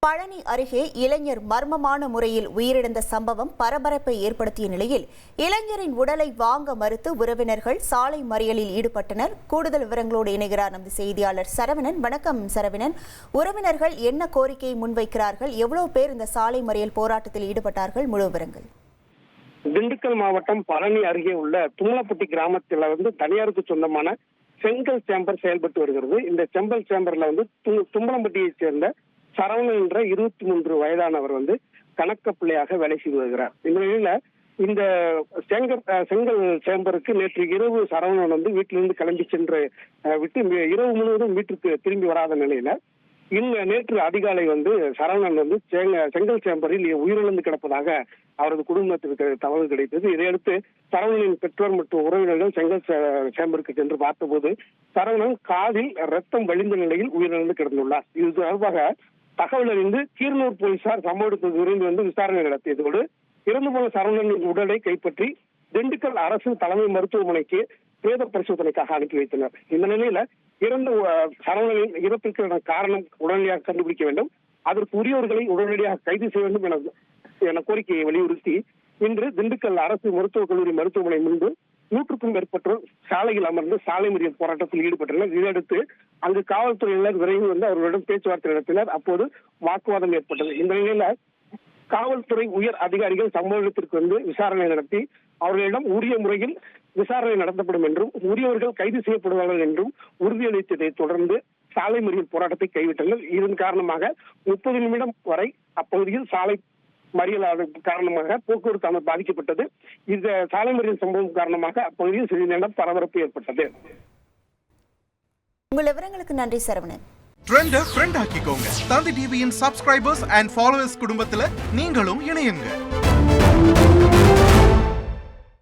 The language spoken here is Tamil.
பழனி அருகே இளைஞர் மர்மமான முறையில் உயிரிழந்த சம்பவம் பரபரப்பை ஏற்படுத்திய நிலையில் இளைஞரின் உடலை வாங்க மறுத்து உறவினர்கள் சாலை மறியலில் ஈடுபட்டனர். கூடுதல் விவரங்களோடு இணைகிறார் நமது செய்தியாளர் சரவணன். வணக்கம் சரவணன். உறவினர்கள் என்ன கோரிக்கையை முன்வைக்கிறார்கள்? எவ்வளவு பேர் இந்த சாலை மறியல் போராட்டத்தில் ஈடுபட்டார்கள்? முழு விவரங்கள். திண்டுக்கல் மாவட்டம் பழனி அருகே உள்ள தும்மலப்பட்டி கிராமத்தில் தனியாருக்கு சொந்தமான செங்கல் சேம்பர் செயல்பட்டு வருகிறது. இந்த செங்கல் சேம்பர்ல தும்பலம்பட்டியைச் சேர்ந்த சரவணன் என்ற 23 வயதானவர் கணக்க பிள்ளையாக வேலை செய்து வருகிறார். இந்த நிலையில இந்த செங்கல் சேம்பருக்கு நேற்று இரவு சரவணன் வீட்டிலிருந்து கிளம்பி சென்று விட்டு இரவு முழுவதும் வீட்டுக்கு திரும்பி வராத நிலையில நேற்று அதிகாலை சரவணன் செங்கல் சேம்பரில் உயிரிழந்து கிடப்பதாக அவரது குடும்பத்திற்கு தகவல் கிடைத்தது. இதையடுத்து சரவணனின் பெற்றோர் மற்றும் உறவினர்கள் செங்கல் சேம்பருக்கு சென்று பார்த்தபோது சரவணன் காதில் ரத்தம் வழிந்த நிலையில் உயிரிழந்து கிடந்துள்ளார். இது தொடர்பாக தகவல் அறிந்து கீரனூர் போலீசார் சம்பவ இடத்துக்கு விரைந்து விசாரணை நடத்தியதோடு இறந்து போன சரவணனின் உடலை கைப்பற்றி திண்டுக்கல் அரசு தலைமை மருத்துவமனைக்கு பிரேத பரிசோதனைக்காக அனுப்பி வைத்தனர். இந்த நிலையில இறந்த சரவணனின் இறப்பிற்கான காரணம் உடனடியாக கண்டுபிடிக்க வேண்டும், அதற்கு உரியவர்களை உடனடியாக கைது செய்ய வேண்டும் என கோரிக்கையை வலியுறுத்தி இன்று திண்டுக்கல் அரசு மருத்துவக் கல்லூரி மருத்துவமனை முன்பு 100க்கும் மேற்பட்டோர் சாலையில் அமர்ந்து சாலை மறியல் போராட்டத்தில் ஈடுபட்டனர். இதையடுத்து அங்கு காவல்துறையினர் விரைவு அவர்களிடம் பேச்சுவார்த்தை நடத்தினர். அப்போது வாக்குவாதம் ஏற்பட்டது. இந்த நிலையில காவல்துறை உயர் அதிகாரிகள் சம்பவ இடத்திற்கு விசாரணை நடத்தி அவர்களிடம் உரிய முறையில் விசாரணை நடத்தப்படும் என்றும் உரியவர்கள் கைது செய்யப்படுவார்கள் என்றும் உறுதியளித்ததை தொடர்ந்து சாலை மறியல் போராட்டத்தை கைவிட்டனர். இதன் காரணமாக 30 நிமிடம் வரை அப்பகுதியில் சாலை மறியல் காரணமாக போக்குவரத்து அமைப்பு பாதிக்கப்பட்டது. இந்த சாலை மறியல் சம்பவம் காரணமாக அப்பகுதியில் சிறிது நேரம் பரபரப்பு ஏற்பட்டது. உங்கள் விவரங்களுக்கு நன்றி சரவணன். ட்ரெண்ட ஃப்ரெண்ட் ஆக்கிக்கோங்க. தந்தி டிவியின் சப்ஸ்கிரைபர்ஸ் அண்ட் ஃபாலோவர்ஸ் குடும்பத்துல நீங்களும் இணையுங்க.